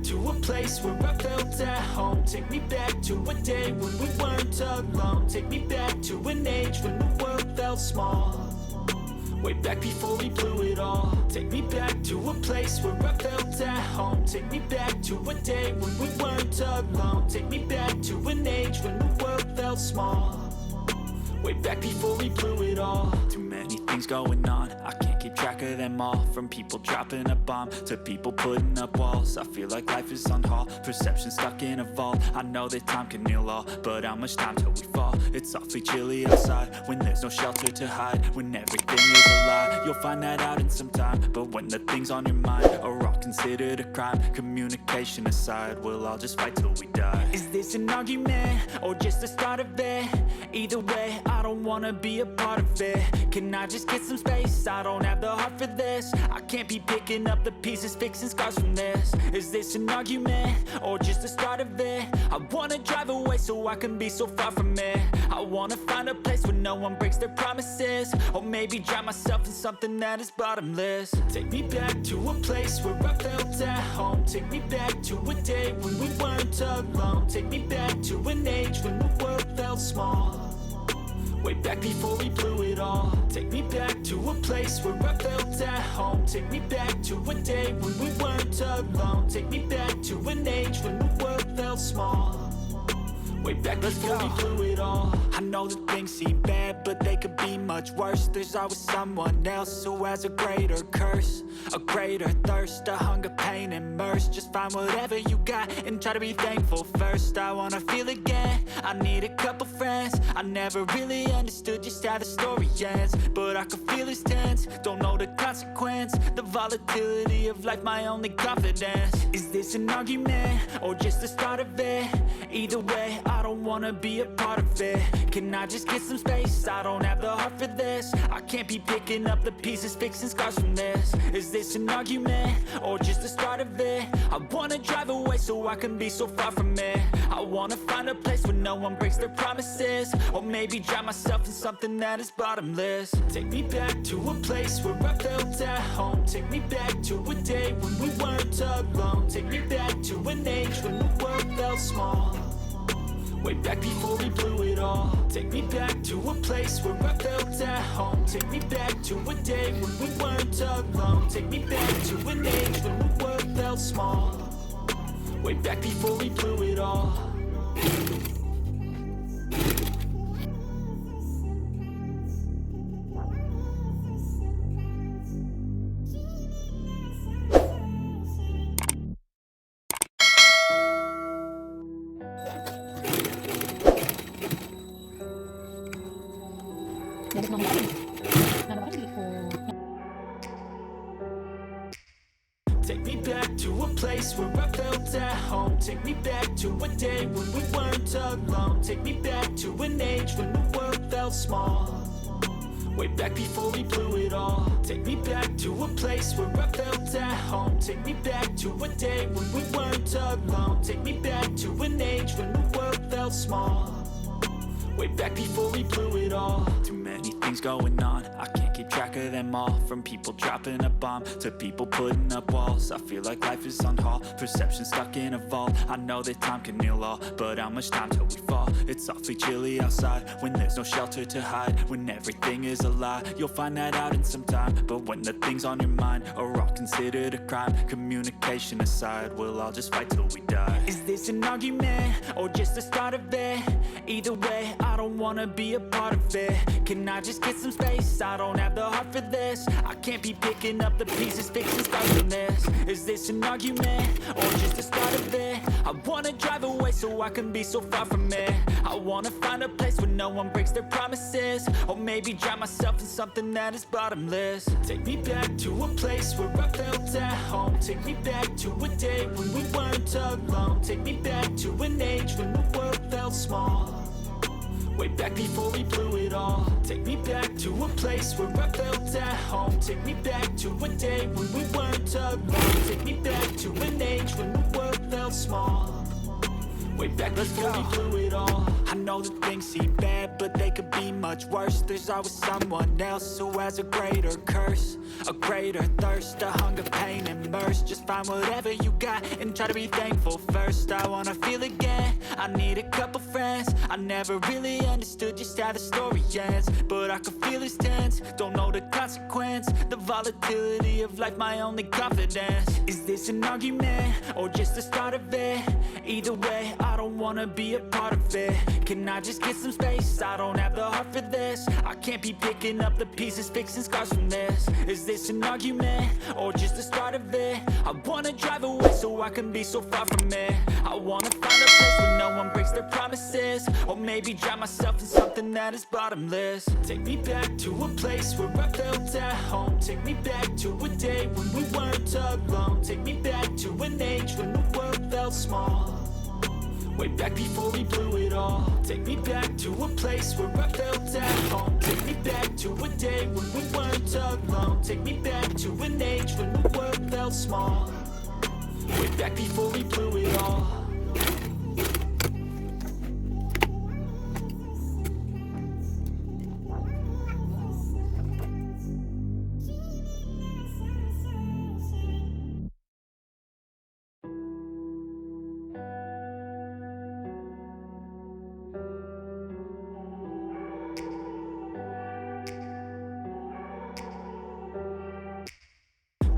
back to a place where I felt at home. Take me back to a day when we weren't alone. Take me back to an age when the world felt small. Way back before we blew it all. Take me back to a place where I felt at home. Take me back to a day when we weren't alone. Take me back to an age when the world felt small. Way back before we blew it all. Too many things going on, I can't keep track of them all. From people dropping a bomb to people putting up walls. I feel like life is on hold, perception stuck in a vault. I know that time can heal all, but how much time till we fall? It's awfully chilly outside when there's no shelter to hide. When everything is a lie, you'll find that out in some time. But when the things on your mind are all considered a crime, communication aside, we'll all just fight till we die. Is this an argument or just the start of it? Either way, I don't wanna be a part of it. Can I just get some space? I don't have the heart for this. I can't be picking up the pieces, fixing scars from this. Is this an argument or just the start of it? I wanna drive away so I can be so far from it. I wanna find a place where no one breaks their promises. Or maybe drown myself in something that is bottomless. Take me back to a place where I felt at home. Take me back to a day when we weren't alone. Take me back to an age when the world felt small. Way back before we blew it all. Take me back to a place where I felt at home. Take me back to a day when we weren't alone. Take me back to an age when the world felt small. Way back before we blew it all. I know that things seem bad, but they could be much worse. There's always someone else who has a greater curse, a greater thirst, a hunger, pain, and mercy. Just find whatever you got and try to be thankful first. I wanna feel again, I need a couple friends. I never really understood just how the story ends, but I can feel it's tense, don't know the consequence. The volatility of life, my only confidence. Is this an argument or just the start of it? Either way, I don't wanna be a part of it. Can I just get some space? I don't have the heart for this. I can't be picking up the pieces, fixing scars from this. Is this an argument or just the start of it? I wanna drive away so I can be so far from it. I wanna find a place where no one breaks their promises. Or maybe drown myself in something that is bottomless. Take me back to a place where I felt at home. Take me back to a day when we weren't alone. Take me back to an age when the world felt small. Way back before we blew it all. Take me back to a place where I felt at home. Take me back to a day when we weren't alone. Take me back to an age when the world felt small. Way back before we blew it all. Take me back to a place where I felt at home. Take me back to a day when we weren't alone. Take me back to an age when the world felt small. Way back before we blew it all. Take me back to a place where I felt at home. Take me back to a day when we weren't alone. Take me back to an age when the world felt small. Way back before we blew it all. Too many things going on, I can't keep track of them all. From people dropping a bomb to people putting up walls. I feel like life is on hold, perception stuck in a vault. I know that time can heal all, but how much time till we fall? It's awfully chilly outside when there's no shelter to hide. When everything is a lie, you'll find that out in some time. But when the things on your mind are all considered a crime, communication aside, we'll all just fight till we die. Is this an argument or just the start of it? Either way, I don't wanna be a part of it. Can I just get some space? I don't have the heart for this. I can't be picking up the pieces, fixing scars from this. Is this an argument or just the start of it? I wanna drive away so I can be so far from it. I wanna find a place where no one breaks their promises. Or maybe drown myself in something that is bottomless. Take me back to a place where I felt at home. Take me back to a day when we weren't alone. Take me back to an age when the world felt small. Way back before we blew it all. Take me back to a place where I felt at home. Take me back to a day when we weren't alone. Take me back to an age when the world felt small. way back before we blew it all. I know that things seem bad, but they could be much worse. There's always someone else who has a greater curse, a greater thirst, a hunger, pain, and mercy. Just find whatever you got and try to be thankful first. I wanna feel again, I need a couple friends. I never really understood just how the story ends, but I can feel it's tense, don't know the consequence. The volatility of life, my only confidence. Is this an argument, or just the start of it? Either way, I don't wanna be a part of it. Can I just get some space? I don't have the heart for this. I can't be picking up the pieces, fixing scars from this. Is this an argument, or just the start of it? I wanna drive away so I can be so far from it. I wanna find a place where no one breaks their promises, or maybe drown myself in something that is bottomless. Take me back to a place where I felt at home. Take me back to a day when we weren't alone. Take me back to an age when the world felt small, way back before we blew it all. Take me back to a place where I felt at home. Take me back to a day when we weren't alone. Take me back to an age when the world felt small, way back before we blew it all.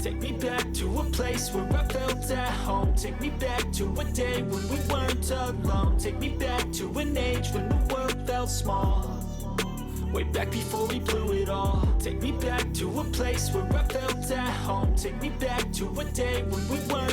Take me back to a place where I felt at home. Take me back to a day when we weren't alone. Take me back to an age when the world felt small, way back before we blew it all. Take me back to a place where I felt at home. Take me back to a day when we weren't